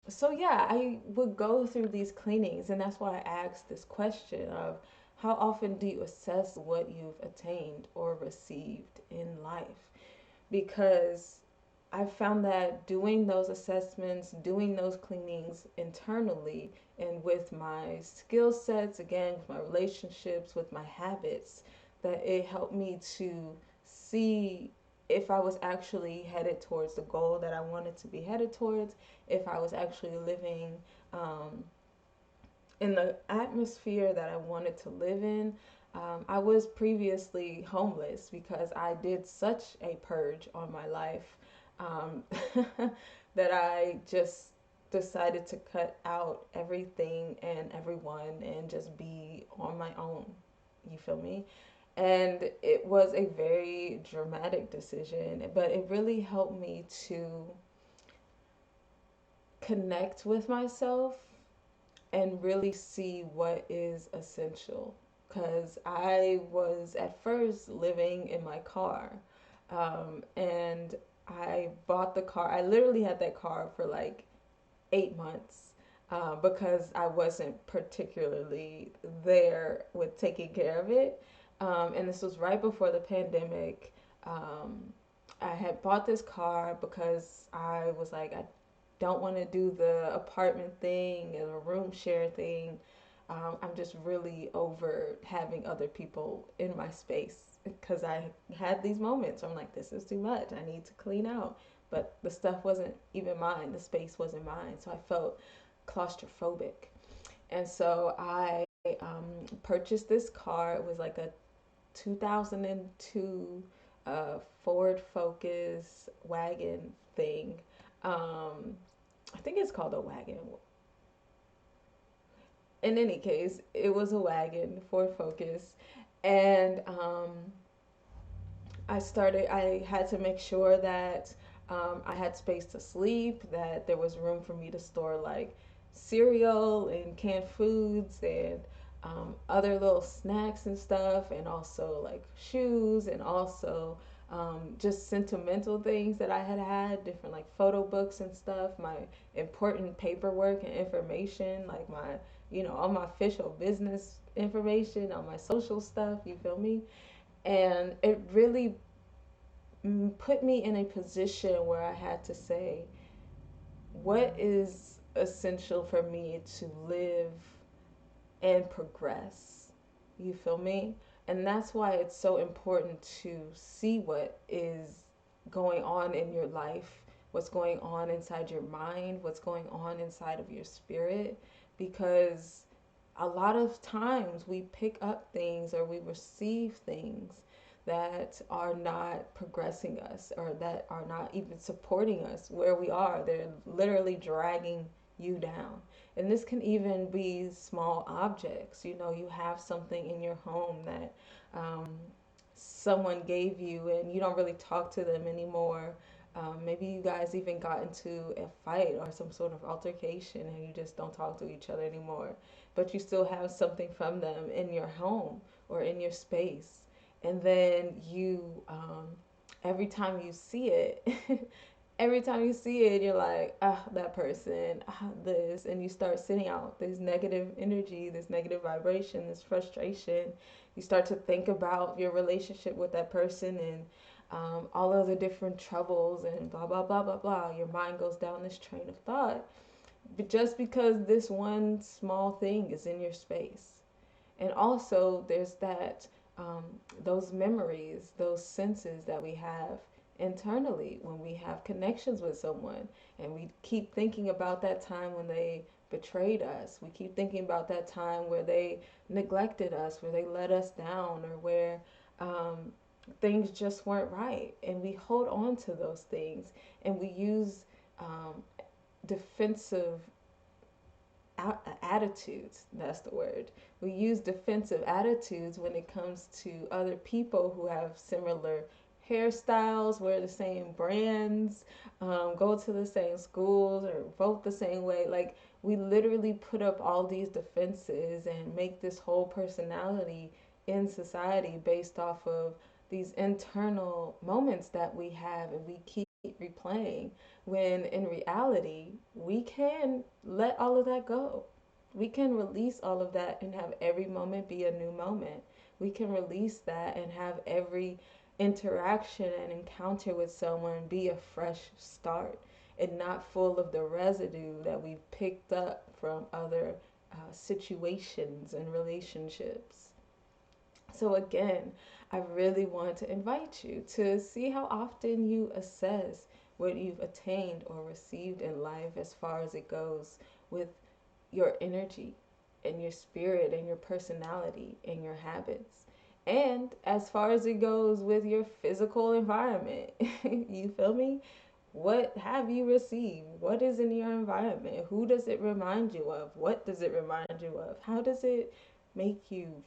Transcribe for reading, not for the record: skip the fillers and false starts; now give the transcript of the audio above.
So yeah, I would go through these cleanings, and that's why I asked this question of how often do you assess what you've attained or received in life? Because I found that doing those assessments, doing those cleanings internally, and with my skill sets, again, with my relationships, with my habits, that it helped me to see if I was actually headed towards the goal that I wanted to be headed towards, if I was actually living um, in the atmosphere that I wanted to live in. I was previously homeless because I did such a purge on my life um, that I just decided to cut out everything and everyone and just be on my own. You feel me? And it was a very dramatic decision, but it really helped me to connect with myself and really see what is essential. Because I was at first living in my car, and I bought the car. I literally had that car for like 8 months because I wasn't particularly there with taking care of it. And this was right before the pandemic. Um, I had bought this car because I was like, I don't want to do the apartment thing and a room share thing. I'm just really over having other people in my space because I had these moments. I'm like, this is too much. I need to clean out. But the stuff wasn't even mine. The space wasn't mine. So I felt claustrophobic. And so I purchased this car. It was like a 2002 Ford Focus wagon thing. Um, I think it's called a wagon. In any case, it was a wagon, Ford Focus, and I had to make sure that I had space to sleep, that there was room for me to store like cereal and canned foods and other little snacks and stuff, and also like shoes, and also just sentimental things that I had, different like photo books and stuff, my important paperwork and information, like my, all my official business information, all my social stuff, you feel me? And it really put me in a position where I had to say, what is essential for me to live and progress? You feel me? And that's why it's so important to see what is going on in your life, what's going on inside your mind, what's going on inside of your spirit, because a lot of times we pick up things or we receive things that are not progressing us or that are not even supporting us where we are. They're literally dragging you down. And this can even be small objects. You have something in your home that um, someone gave you and you don't really talk to them anymore. Maybe you guys even got into a fight or some sort of altercation and you just don't talk to each other anymore. But you still have something from them in your home or in your space. And then every time you see it, every time you see it, you're like, ah, that person, ah, this. And you start sending out this negative energy, this negative vibration, this frustration. You start to think about your relationship with that person and all of the different troubles and blah, blah, blah, blah, blah. Your mind goes down this train of thought. But just because this one small thing is in your space. And also, there's um, those memories, those senses that we have internally when we have connections with someone. And we keep thinking about that time when they betrayed us. We keep thinking about that time where they neglected us, where they let us down, or where um, things just weren't right. And we hold on to those things and we use defensive attitudes. That's the word. We use defensive attitudes when it comes to other people who have similar hairstyles, wear the same brands, go to the same schools, or vote the same way. Like, we literally put up all these defenses and make this whole personality in society based off of these internal moments that we have and we keep replaying. when in reality, we can let all of that go. We can release all of that and have every moment be a new moment. We can release that and have every interaction and encounter with someone be a fresh start and not full of the residue that we've picked up from other situations and relationships. So, again, I really want to invite you to see how often you assess what you've attained or received in life as far as it goes with your energy and your spirit and your personality and your habits. And as far as it goes with your physical environment, you feel me? What have you received? What is in your environment? Who does it remind you of? What does it remind you of? How does it make you